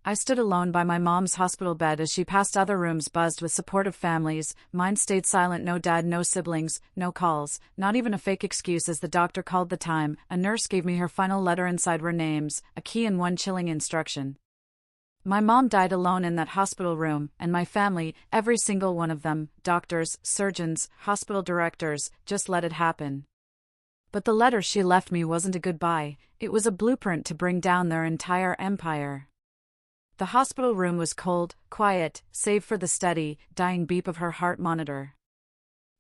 I stood alone by my mom's hospital bed as she passed other rooms buzzed with supportive families. Mine stayed silent. No dad, no siblings, no calls, not even a fake excuse as the doctor called the time. A nurse gave me her final letter. Inside were names, a key and one chilling instruction. My mom died alone in that hospital room, and my family, every single one of them, doctors, surgeons, hospital directors, just let it happen. But the letter she left me wasn't a goodbye, it was a blueprint to bring down their entire empire. The hospital room was cold, quiet, save for the steady, dying beep of her heart monitor.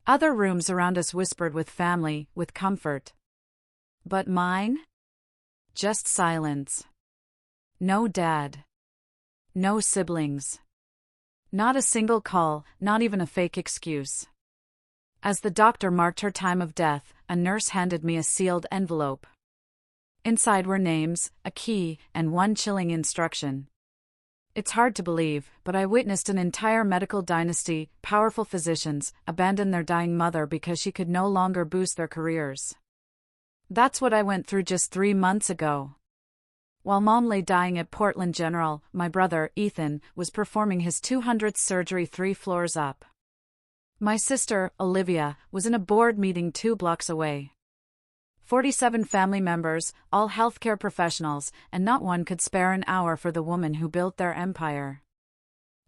Other rooms around us whispered with family, with comfort. But mine? Just silence. No dad. No siblings. Not a single call, not even a fake excuse. As the doctor marked her time of death, a nurse handed me a sealed envelope. Inside were names, a key, and one chilling instruction. It's hard to believe, but I witnessed an entire medical dynasty, powerful physicians, abandon their dying mother because she could no longer boost their careers. That's what I went through just 3 months ago. While Mom lay dying at Portland General, my brother, Ethan, was performing his 200th surgery 3 floors up. My sister, Olivia, was in a board meeting 2 blocks away. 47 family members, all healthcare professionals, and not one could spare an hour for the woman who built their empire.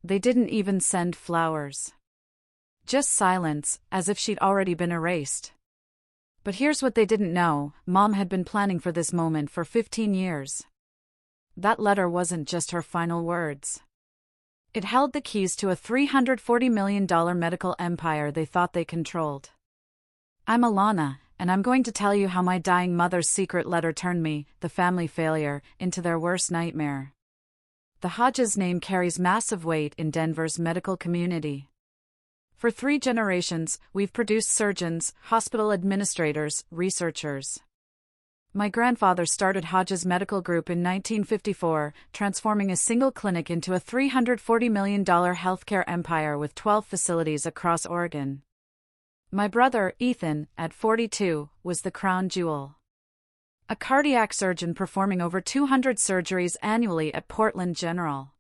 They didn't even send flowers. Just silence, as if she'd already been erased. But here's what they didn't know: Mom had been planning for this moment for 15 years. That letter wasn't just her final words. It held the keys to a $340 million medical empire they thought they controlled. I'm Alana, and I'm going to tell you how my dying mother's secret letter turned me, the family failure, into their worst nightmare. The Hodges name carries massive weight in Denver's medical community. For 3 generations, we've produced surgeons, hospital administrators, researchers. My grandfather started Hodges Medical Group in 1954, transforming a single clinic into a $340 million healthcare empire with 12 facilities across Oregon. My brother, Ethan, at 42, was the crown jewel. A cardiac surgeon performing over 200 surgeries annually at Portland General.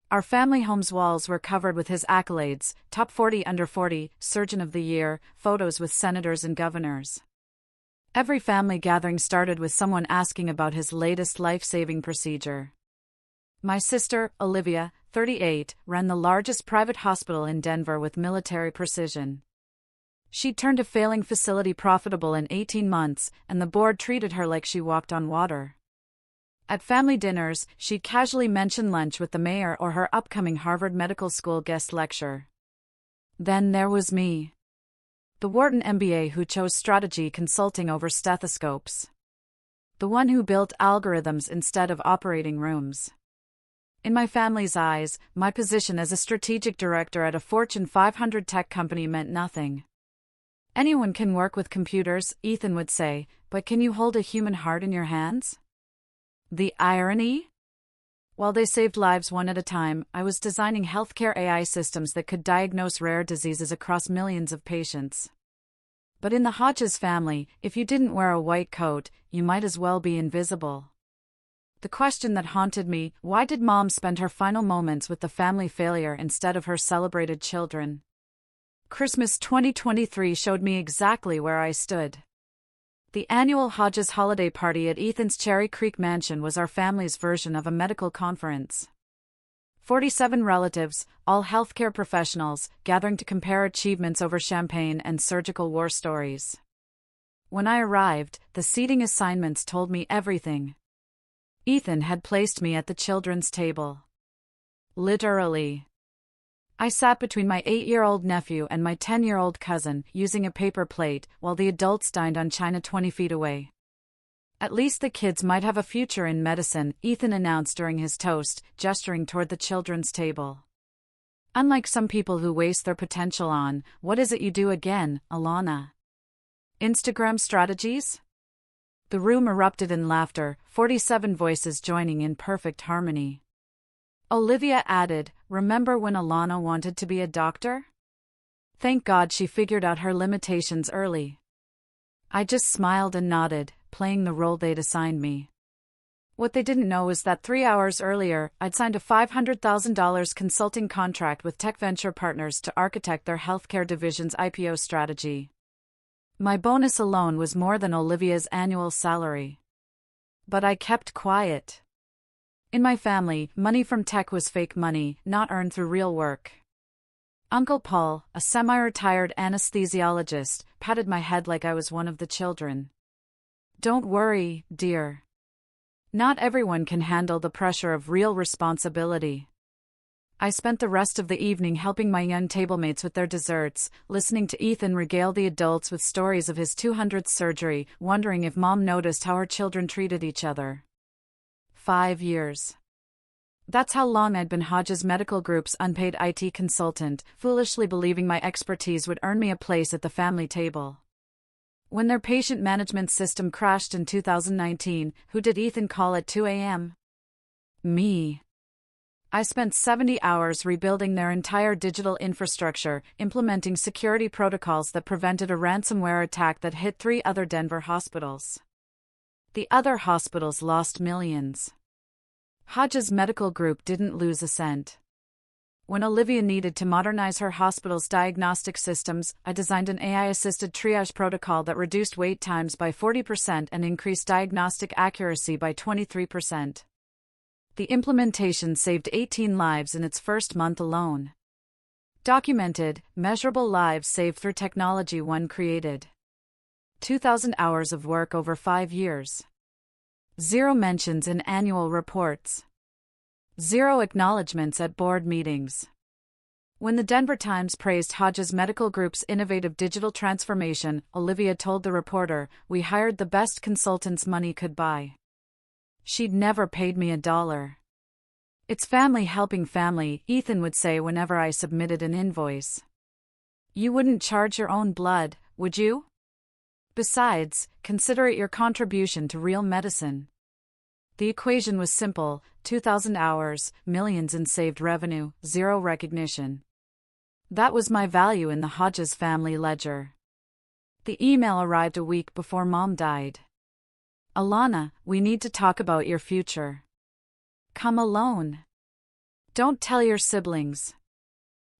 Our family home's walls were covered with his accolades: top 40 under 40, Surgeon of the Year, photos with senators and governors. Every family gathering started with someone asking about his latest life-saving procedure. My sister, Olivia, 38, ran the largest private hospital in Denver with military precision. She'd turned a failing facility profitable in 18 months, and the board treated her like she walked on water. At family dinners, she'd casually mention lunch with the mayor or her upcoming Harvard Medical School guest lecture. Then there was me. The Wharton MBA who chose strategy consulting over stethoscopes. The one who built algorithms instead of operating rooms. In my family's eyes, my position as a strategic director at a Fortune 500 tech company meant nothing. Anyone can work with computers, Ethan would say, but can you hold a human heart in your hands? The irony? While they saved lives one at a time, I was designing healthcare AI systems that could diagnose rare diseases across millions of patients. But in the Hodges family, if you didn't wear a white coat, you might as well be invisible. The question that haunted me: why did Mom spend her final moments with the family failure instead of her celebrated children? Christmas 2023 showed me exactly where I stood. The annual Hodges holiday party at Ethan's Cherry Creek mansion was our family's version of a medical conference. 47 relatives, all healthcare professionals, gathering to compare achievements over champagne and surgical war stories. When I arrived, the seating assignments told me everything. Ethan had placed me at the children's table. Literally. I sat between my 8-year-old nephew and my 10-year-old cousin, using a paper plate, while the adults dined on china 20 feet away. At least the kids might have a future in medicine, Ethan announced during his toast, gesturing toward the children's table. Unlike some people who waste their potential on, what is it you do again, Alana? Instagram strategies? The room erupted in laughter, 47 voices joining in perfect harmony. Olivia added, "Remember when Alana wanted to be a doctor? Thank God she figured out her limitations early." I just smiled and nodded, playing the role they'd assigned me. What they didn't know is that 3 hours earlier, I'd signed a $500,000 consulting contract with tech venture partners to architect their healthcare division's IPO strategy. My bonus alone was more than Olivia's annual salary. But I kept quiet. In my family, money from tech was fake money, not earned through real work. Uncle Paul, a semi-retired anesthesiologist, patted my head like I was one of the children. Don't worry, dear. Not everyone can handle the pressure of real responsibility. I spent the rest of the evening helping my young tablemates with their desserts, listening to Ethan regale the adults with stories of his 200th surgery, wondering if Mom noticed how her children treated each other. 5 years. That's how long I'd been Hodges Medical Group's unpaid IT consultant, foolishly believing my expertise would earn me a place at the family table. When their patient management system crashed in 2019, who did Ethan call at 2 a.m.? Me. I spent 70 hours rebuilding their entire digital infrastructure, implementing security protocols that prevented a ransomware attack that hit 3 other Denver hospitals. The other hospitals lost millions. Hodges Medical Group didn't lose a cent. When Olivia needed to modernize her hospital's diagnostic systems, I designed an AI-assisted triage protocol that reduced wait times by 40% and increased diagnostic accuracy by 23%. The implementation saved 18 lives in its first month alone. Documented, measurable lives saved through technology one created. 2,000 hours of work over 5 years. 0 mentions in annual reports. 0 acknowledgements at board meetings. When the Denver Times praised Hodges Medical Group's innovative digital transformation, Olivia told the reporter, "We hired the best consultants money could buy." She'd never paid me $1. "It's family helping family," Ethan would say whenever I submitted an invoice. "You wouldn't charge your own blood, would you? Besides, consider it your contribution to real medicine." The equation was simple: 2,000 hours, millions in saved revenue, 0 recognition. That was my value in the Hodges family ledger. The email arrived a week before Mom died. "Alana, we need to talk about your future. Come alone. Don't tell your siblings."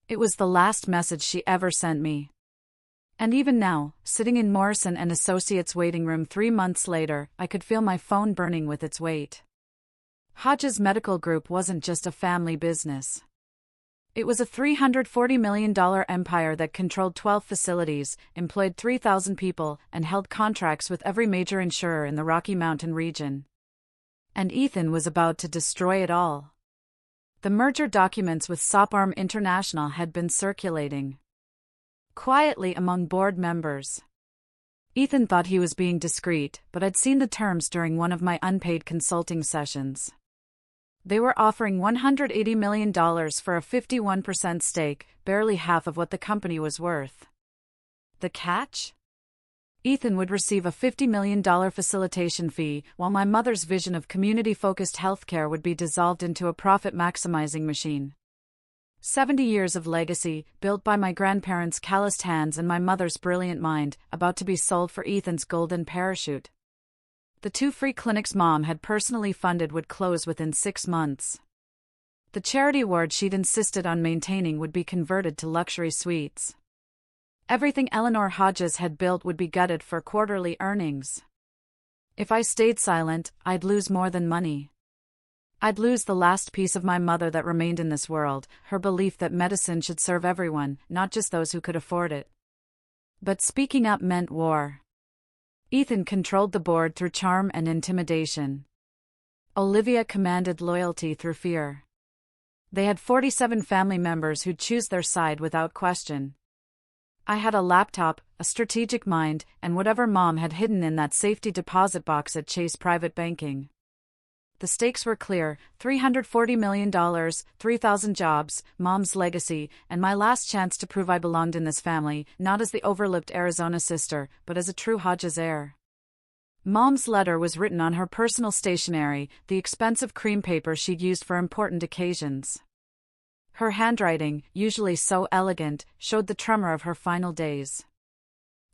It was the last message she ever sent me. And even now, sitting in Morrison & Associates' waiting room 3 months later, I could feel my phone burning with its weight. Hodges Medical Group wasn't just a family business. It was a $340 million empire that controlled 12 facilities, employed 3,000 people, and held contracts with every major insurer in the Rocky Mountain region. And Ethan was about to destroy it all. The merger documents with SUPPORTIV International had been circulating quietly among board members. Ethan thought he was being discreet, but I'd seen the terms during one of my unpaid consulting sessions. They were offering $180 million for a 51% stake, barely half of what the company was worth. The catch? Ethan would receive a $50 million facilitation fee, while my mother's vision of community-focused healthcare would be dissolved into a profit-maximizing machine. 70 years of legacy, built by my grandparents' calloused hands and my mother's brilliant mind, about to be sold for Ethan's golden parachute. The 2 free clinics Mom had personally funded would close within 6 months. The charity ward she'd insisted on maintaining would be converted to luxury suites. Everything Eleanor Hodges had built would be gutted for quarterly earnings. If I stayed silent, I'd lose more than money. I'd lose the last piece of my mother that remained in this world, her belief that medicine should serve everyone, not just those who could afford it. But speaking up meant war. Ethan controlled the board through charm and intimidation. Olivia commanded loyalty through fear. They had 47 family members who'd choose their side without question. I had a laptop, a strategic mind, and whatever Mom had hidden in that safety deposit box at Chase Private Banking. The stakes were clear: $340 million, 3,000 jobs, Mom's legacy, and my last chance to prove I belonged in this family, not as the overlooked Arizona sister, but as a true Hodges heir. Mom's letter was written on her personal stationery, the expensive cream paper she'd used for important occasions. Her handwriting, usually so elegant, showed the tremor of her final days.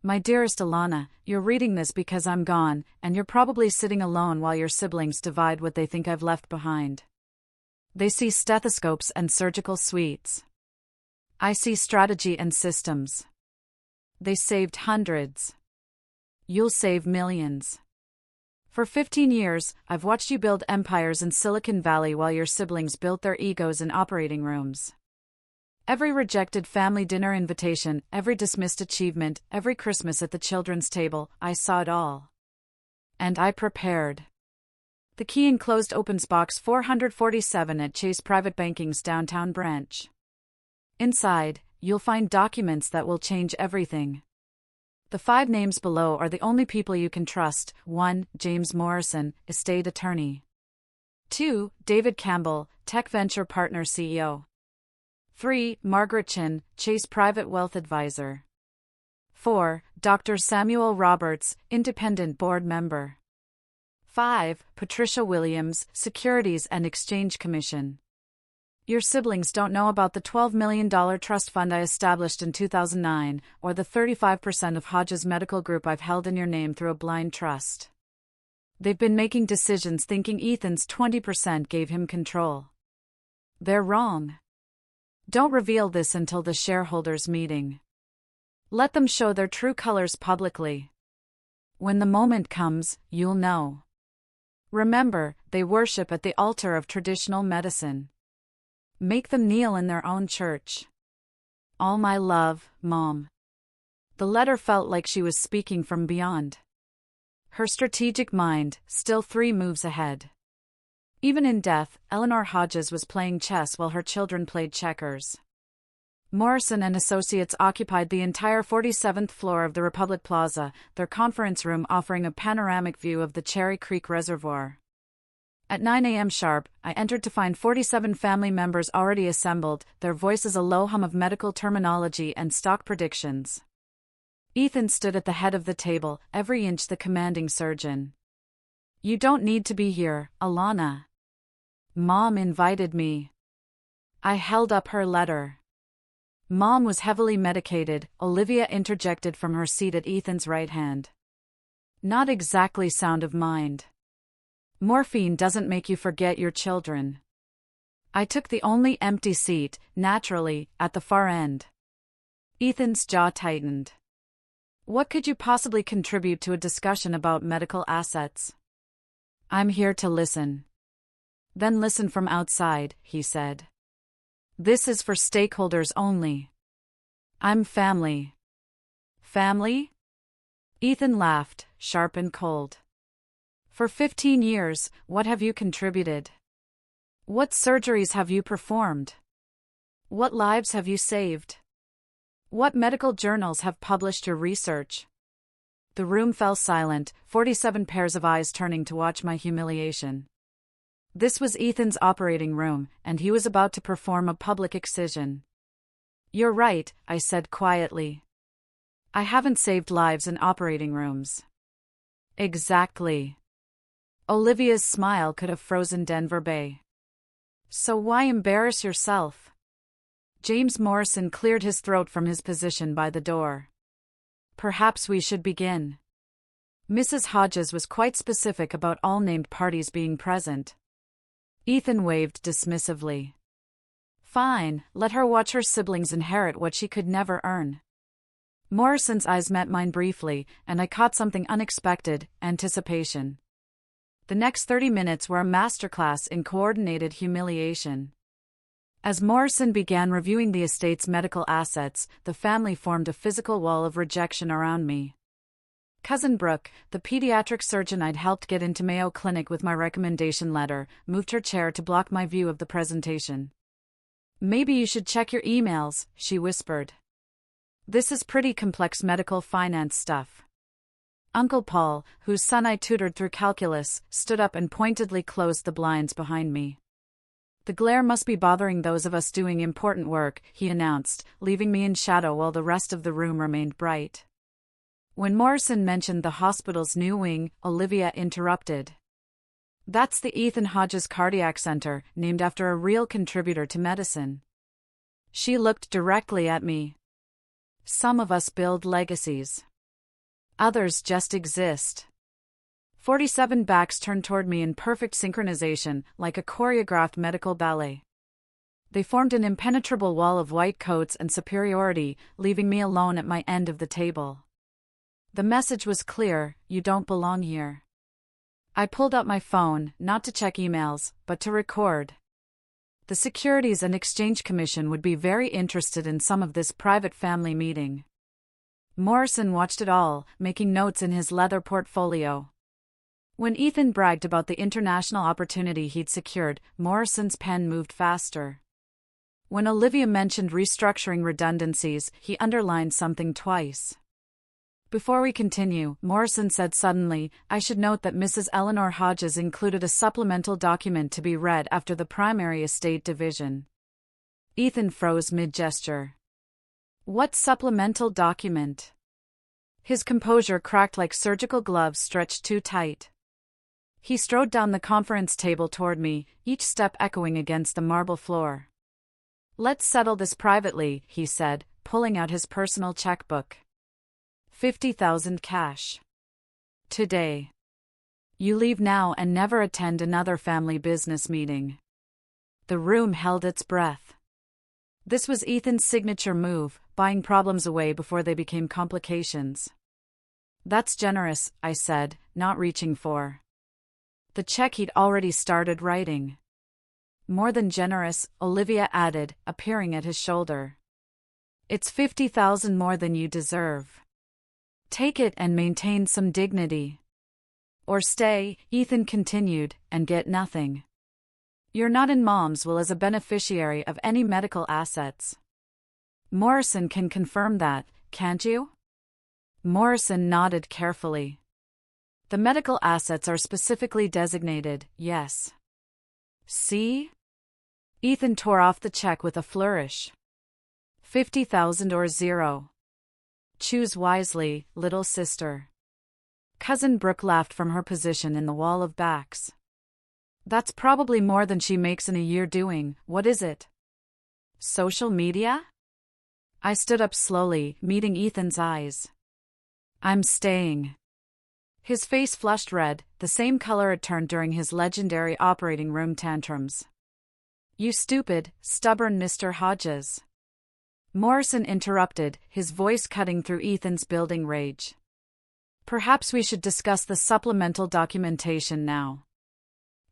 My dearest Alana, you're reading this because I'm gone, and you're probably sitting alone while your siblings divide what they think I've left behind. They see stethoscopes and surgical suites. I see strategy and systems. They saved hundreds. You'll save millions. For 15 years, I've watched you build empires in Silicon Valley while your siblings built their egos in operating rooms. Every rejected family dinner invitation, every dismissed achievement, every Christmas at the children's table, I saw it all. And I prepared. The key enclosed opens box 447 at Chase Private Banking's downtown branch. Inside, you'll find documents that will change everything. The 5 names below are the only people you can trust. 1. James Morrison, estate attorney. 2. David Campbell, tech venture partner CEO. 3. Margaret Chin, Chase Private Wealth Advisor. 4. Dr. Samuel Roberts, independent board member. 5. Patricia Williams, Securities and Exchange Commission. Your siblings don't know about the $12 million trust fund I established in 2009, or the 35% of Hodges Medical Group I've held in your name through a blind trust. They've been making decisions thinking Ethan's 20% gave him control. They're wrong. Don't reveal this until the shareholders' meeting. Let them show their true colors publicly. When the moment comes, you'll know. Remember, they worship at the altar of traditional medicine. Make them kneel in their own church. All my love, Mom. The letter felt like she was speaking from beyond. Her strategic mind, still 3 moves ahead. Even in death, Eleanor Hodges was playing chess while her children played checkers. Morrison and Associates occupied the entire 47th floor of the Republic Plaza, their conference room offering a panoramic view of the Cherry Creek Reservoir. At 9 a.m. sharp, I entered to find 47 family members already assembled, their voices a low hum of medical terminology and stock predictions. Ethan stood at the head of the table, every inch the commanding surgeon. You don't need to be here, Alana. Mom invited me. I held up her letter. Mom was heavily medicated, Olivia interjected from her seat at Ethan's right hand. Not exactly sound of mind. Morphine doesn't make you forget your children. I took the only empty seat, naturally, at the far end. Ethan's jaw tightened. What could you possibly contribute to a discussion about medical assets? I'm here to listen. Then listen from outside, he said. This is for stakeholders only. I'm family. Family? Ethan laughed, sharp and cold. For 15 years, what have you contributed? What surgeries have you performed? What lives have you saved? What medical journals have published your research? The room fell silent, 47 pairs of eyes turning to watch my humiliation. This was Ethan's operating room, and he was about to perform a public excision. You're right, I said quietly. I haven't saved lives in operating rooms. Exactly. Olivia's smile could have frozen Denver Bay. So why embarrass yourself? James Morrison cleared his throat from his position by the door. Perhaps we should begin. Mrs. Hodges was quite specific about all named parties being present. Ethan waved dismissively. Fine, let her watch her siblings inherit what she could never earn. Morrison's eyes met mine briefly, and I caught something unexpected, anticipation. The next 30 minutes were a masterclass in coordinated humiliation. As Morrison began reviewing the estate's medical assets, the family formed a physical wall of rejection around me. Cousin Brooke, the pediatric surgeon I'd helped get into Mayo Clinic with my recommendation letter, moved her chair to block my view of the presentation. Maybe you should check your emails, she whispered. This is pretty complex medical finance stuff. Uncle Paul, whose son I tutored through calculus, stood up and pointedly closed the blinds behind me. The glare must be bothering those of us doing important work, he announced, leaving me in shadow while the rest of the room remained bright. When Morrison mentioned the hospital's new wing, Olivia interrupted. That's the Ethan Hodges Cardiac Center, named after a real contributor to medicine. She looked directly at me. Some of us build legacies. Others just exist. 47 backs turned toward me in perfect synchronization, like a choreographed medical ballet. They formed an impenetrable wall of white coats and superiority, leaving me alone at my end of the table. The message was clear: you don't belong here. I pulled out my phone, not to check emails, but to record. The Securities and Exchange Commission would be very interested in some of this private family meeting. Morrison watched it all, making notes in his leather portfolio. When Ethan bragged about the international opportunity he'd secured, Morrison's pen moved faster. When Olivia mentioned restructuring redundancies, he underlined something twice. Before we continue, Morrison said suddenly, I should note that Mrs. Eleanor Hodges included a supplemental document to be read after the primary estate division. Ethan froze mid-gesture. What supplemental document? His composure cracked like surgical gloves stretched too tight. He strode down the conference table toward me, each step echoing against the marble floor. Let's settle this privately, he said, pulling out his personal checkbook. 50,000 cash. Today. You leave now and never attend another family business meeting. The room held its breath. This was Ethan's signature move, buying problems away before they became complications. That's generous, I said, not reaching for the check he'd already started writing. More than generous, Olivia added, appearing at his shoulder. It's 50,000 more than you deserve. Take it and maintain some dignity. Or stay, Ethan continued, and get nothing. You're not in Mom's will as a beneficiary of any medical assets. Morrison can confirm that, can't you? Morrison nodded carefully. The medical assets are specifically designated, yes. See? Ethan tore off the check with a flourish. 50,000 or zero. Choose wisely, little sister. Cousin Brooke laughed from her position in the wall of backs. That's probably more than she makes in a year doing, what is it? Social media? I stood up slowly, meeting Ethan's eyes. I'm staying. His face flushed red, the same color it turned during his legendary operating room tantrums. You stupid, stubborn Mr. Hodges. Morrison interrupted, his voice cutting through Ethan's building rage. Perhaps we should discuss the supplemental documentation now.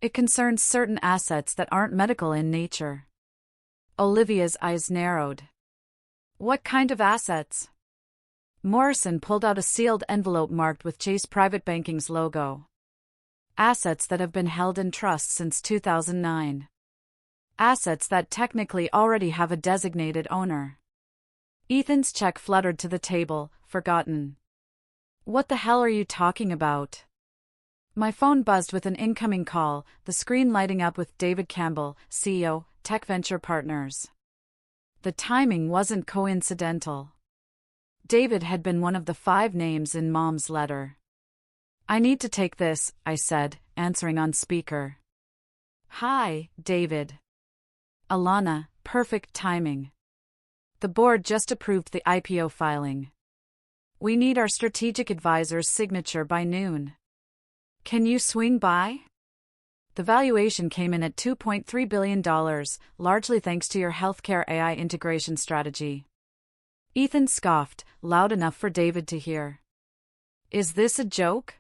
It concerns certain assets that aren't medical in nature. Olivia's eyes narrowed. What kind of assets? Morrison pulled out a sealed envelope marked with Chase Private Banking's logo. Assets that have been held in trust since 2009. Assets that technically already have a designated owner. Ethan's check fluttered to the table, forgotten. What the hell are you talking about? My phone buzzed with an incoming call, the screen lighting up with David Campbell, CEO, Tech Venture Partners. The timing wasn't coincidental. David had been one of the 5 names in Mom's letter. I need to take this, I said, answering on speaker. Hi, David. Alana, perfect timing. The board just approved the IPO filing. We need our strategic advisor's signature by noon. Can you swing by? The valuation came in at $2.3 billion, largely thanks to your healthcare AI integration strategy. Ethan scoffed, loud enough for David to hear. Is this a joke?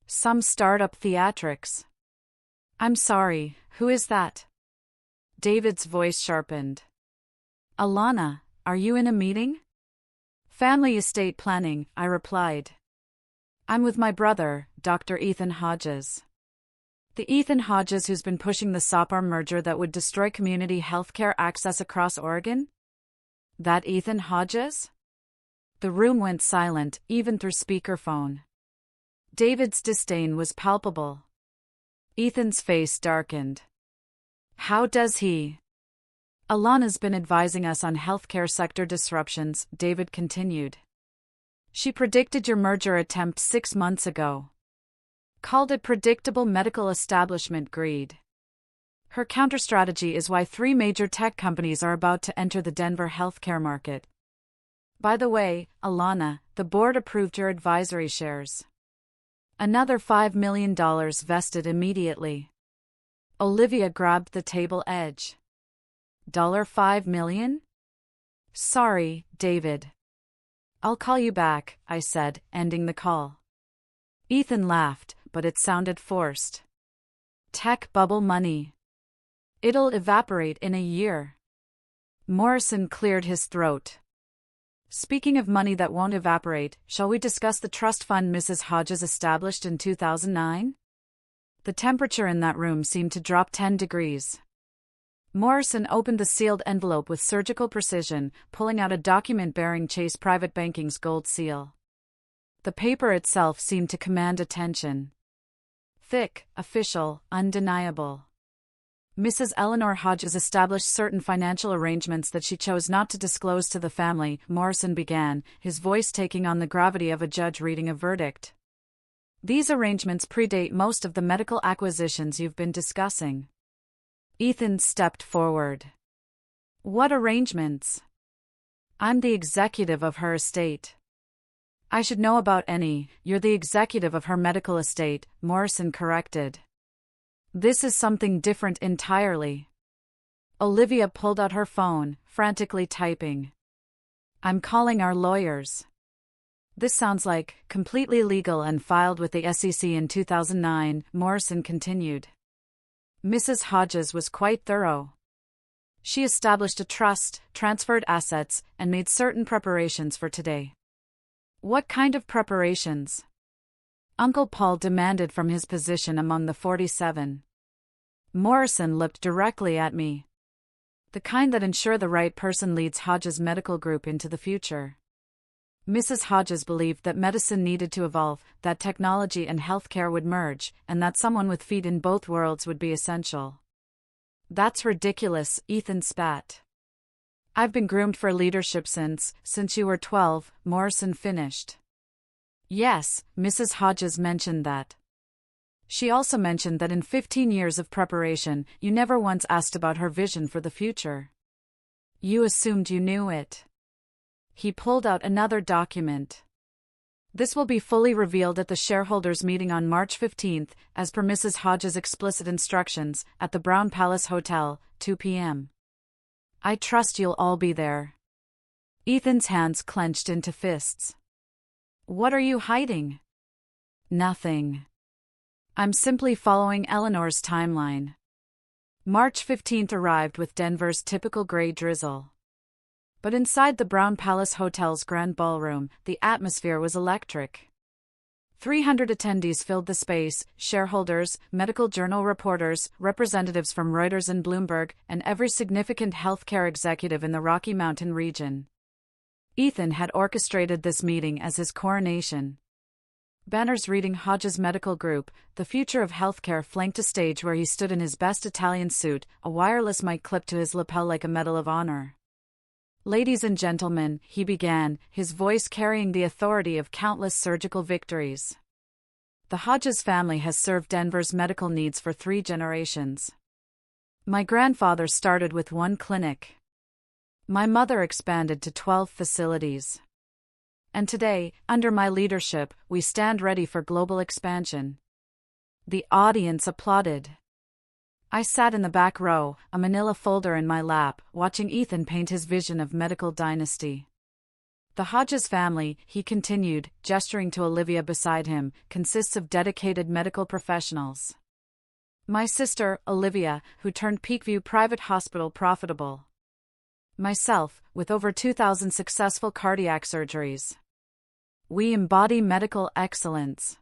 Some startup theatrics. I'm sorry, who is that? David's voice sharpened. Alana, are you in a meeting? Family estate planning, I replied. I'm with my brother, Dr. Ethan Hodges. The Ethan Hodges who's been pushing the SUPPORTIV merger that would destroy community healthcare access across Oregon? That Ethan Hodges? The room went silent, even through speakerphone. David's disdain was palpable. Ethan's face darkened. How does he? Alana's been advising us on healthcare sector disruptions, David continued. She predicted your merger attempt 6 months ago. Called it predictable medical establishment greed. Her counter-strategy is why 3 major tech companies are about to enter the Denver healthcare market. By the way, Alana, The board approved your advisory shares. Another $5 million vested immediately. Olivia grabbed the table edge. $5 million? Sorry, David. I'll call you back, I said, ending the call. Ethan laughed, but it sounded forced. Tech bubble money. It'll evaporate in a year. Morrison cleared his throat. Speaking of money that won't evaporate, shall we discuss the trust fund Mrs. Hodges established in 2009? The temperature in that room seemed to drop 10 degrees. Morrison opened the sealed envelope with surgical precision, pulling out a document bearing Chase Private Banking's gold seal. The paper itself seemed to command attention. Thick, official, undeniable. Mrs. Eleanor Hodges established certain financial arrangements that she chose not to disclose to the family, Morrison began, his voice taking on the gravity of a judge reading a verdict. These arrangements predate most of the medical acquisitions you've been discussing. Ethan stepped forward. What arrangements? I'm the executive of her estate. I should know about any. You're the executive of her medical estate, Morrison corrected. This is something different entirely. Olivia pulled out her phone, frantically typing. I'm calling our lawyers. This sounds like completely legal and filed with the SEC in 2009, Morrison continued. Mrs. Hodges was quite thorough. She established a trust, transferred assets, and made certain preparations for today. What kind of preparations? Uncle Paul demanded from his position among the 47. Morrison looked directly at me. The kind that ensure the right person leads Hodges Medical Group into the future. Mrs. Hodges believed that medicine needed to evolve, that technology and healthcare would merge, and that someone with feet in both worlds would be essential. That's ridiculous, Ethan spat. I've been groomed for leadership since you were 12, Morrison finished. Yes, Mrs. Hodges mentioned that. She also mentioned that in 15 years of preparation, you never once asked about her vision for the future. You assumed you knew it. He pulled out another document. This will be fully revealed at the shareholders' meeting on March 15th, as per Mrs. Hodges' explicit instructions, at the Brown Palace Hotel, 2 p.m. I trust you'll all be there. Ethan's hands clenched into fists. What are you hiding? Nothing. I'm simply following Eleanor's timeline. March 15th arrived with Denver's typical gray drizzle. But inside the Brown Palace Hotel's grand ballroom, the atmosphere was electric. 300 attendees filled the space, shareholders, medical journal reporters, representatives from Reuters and Bloomberg, and every significant healthcare executive in the Rocky Mountain region. Ethan had orchestrated this meeting as his coronation. Banners reading Hodges Medical Group, the future of healthcare, flanked a stage where he stood in his best Italian suit, a wireless mic clipped to his lapel like a medal of honor. Ladies and gentlemen, he began, his voice carrying the authority of countless surgical victories. The Hodges family has served Denver's medical needs for 3 generations. My grandfather started with 1 clinic. My mother expanded to 12 facilities. And today, under my leadership, we stand ready for global expansion. The audience applauded. I sat in the back row, a manila folder in my lap, watching Ethan paint his vision of medical dynasty. The Hodges family, he continued, gesturing to Olivia beside him, consists of dedicated medical professionals. My sister, Olivia, who turned Peakview Private Hospital profitable. Myself, with over 2,000 successful cardiac surgeries. We embody medical excellence.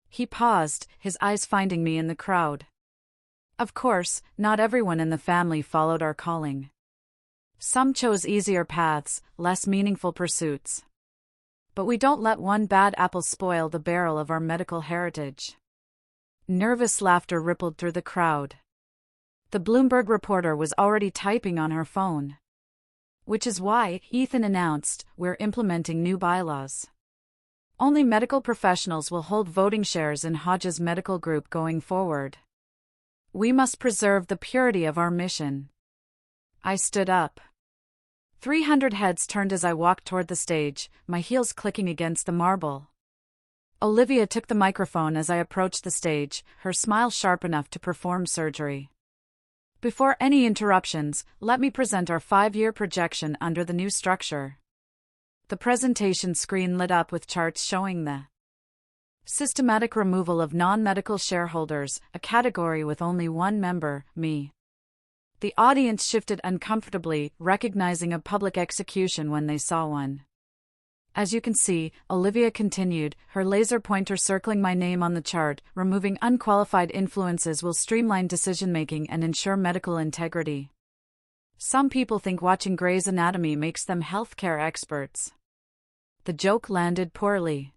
He paused, his eyes finding me in the crowd. Of course, not everyone in the family followed our calling. Some chose easier paths, less meaningful pursuits. But we don't let one bad apple spoil the barrel of our medical heritage. Nervous laughter rippled through the crowd. The Bloomberg reporter was already typing on her phone. Which is why, Ethan announced, we're implementing new bylaws. Only medical professionals will hold voting shares in Hodges Medical Group going forward. We must preserve the purity of our mission. I stood up. 300 heads turned as I walked toward the stage, my heels clicking against the marble. Olivia took the microphone as I approached the stage, her smile sharp enough to perform surgery. Before any interruptions, let me present our 5-year projection under the new structure. The presentation screen lit up with charts showing the systematic removal of non-medical shareholders, a category with only one member, me. The audience shifted uncomfortably, recognizing a public execution when they saw one. As you can see, Olivia continued, her laser pointer circling my name on the chart. Removing unqualified influences will streamline decision-making and ensure medical integrity. Some people think watching Grey's Anatomy makes them healthcare experts. The joke landed poorly.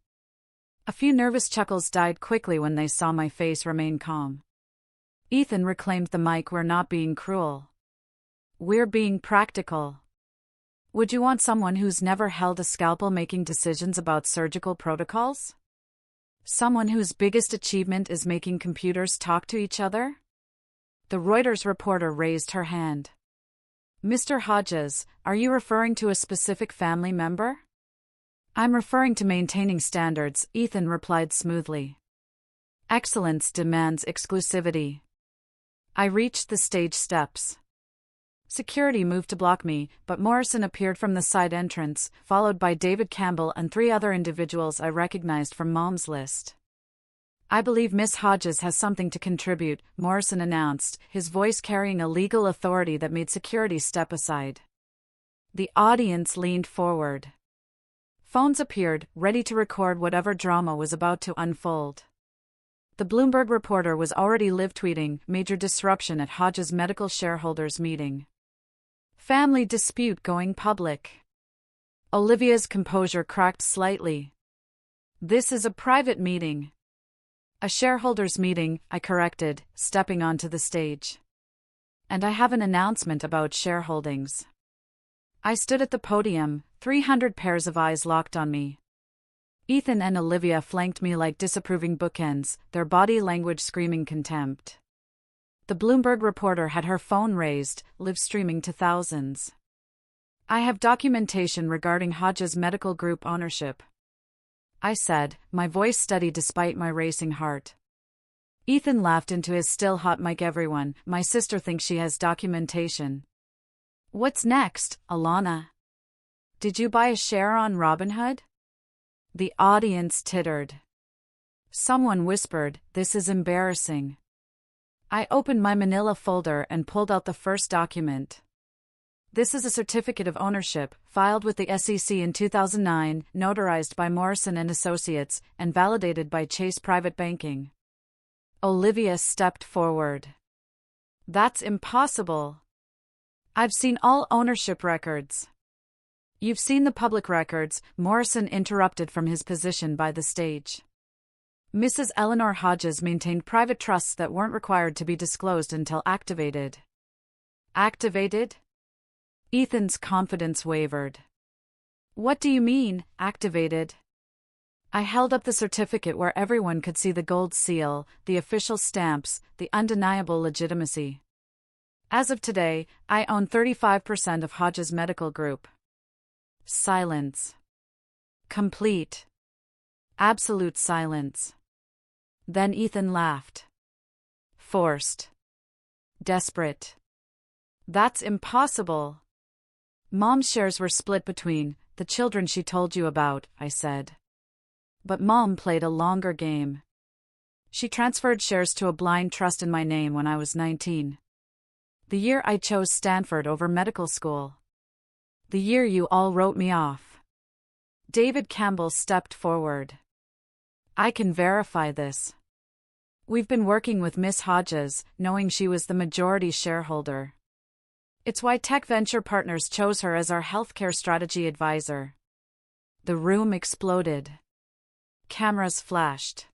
A few nervous chuckles died quickly when they saw my face remain calm. Ethan reclaimed the mic. We're not being cruel. We're being practical. Would you want someone who's never held a scalpel making decisions about surgical protocols? Someone whose biggest achievement is making computers talk to each other? The Reuters reporter raised her hand. Mr. Hodges, are you referring to a specific family member? I'm referring to maintaining standards, Ethan replied smoothly. Excellence demands exclusivity. I reached the stage steps. Security moved to block me, but Morrison appeared from the side entrance, followed by David Campbell and 3 other individuals I recognized from Mom's list. I believe Miss Hodges has something to contribute, Morrison announced, his voice carrying a legal authority that made security step aside. The audience leaned forward. Phones appeared, ready to record whatever drama was about to unfold. The Bloomberg reporter was already live tweeting, major disruption at Hodges medical shareholders meeting. Family dispute going public. Olivia's composure cracked slightly. This is a private meeting. A shareholders meeting, I corrected, stepping onto the stage. And I have an announcement about shareholdings. I stood at the podium, 300 pairs of eyes locked on me. Ethan and Olivia flanked me like disapproving bookends, their body language screaming contempt. The Bloomberg reporter had her phone raised, live streaming to thousands. I have documentation regarding Hodges Medical Group ownership, I said, my voice steady despite my racing heart. Ethan laughed into his still hot mic. Everyone, my sister thinks she has documentation. What's next, Alana? Did you buy a share on Robinhood? The audience tittered. Someone whispered, this is embarrassing. I opened my manila folder and pulled out the first document. This is a certificate of ownership, filed with the SEC in 2009, notarized by Morrison & Associates, and validated by Chase Private Banking. Olivia stepped forward. That's impossible. I've seen all ownership records. You've seen the public records, Morrison interrupted from his position by the stage. Mrs. Eleanor Hodges maintained private trusts that weren't required to be disclosed until activated. Activated? Ethan's confidence wavered. What do you mean, activated? I held up the certificate where everyone could see the gold seal, the official stamps, the undeniable legitimacy. As of today, I own 35% of Hodges Medical Group. Silence. Complete. Absolute silence. Then Ethan laughed. Forced. Desperate. That's impossible. Mom's shares were split between the children she told you about, I said. But Mom played a longer game. She transferred shares to a blind trust in my name when I was 19. The year I chose Stanford over medical school. The year you all wrote me off. David Campbell stepped forward. I can verify this. We've been working with Miss Hodges, knowing she was the majority shareholder. It's why Tech Venture Partners chose her as our healthcare strategy advisor. The room exploded. Cameras flashed.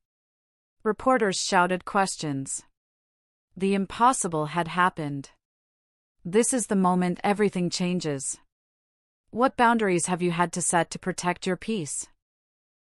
Reporters shouted questions. The impossible had happened. This is the moment everything changes. What boundaries have you had to set to protect your peace?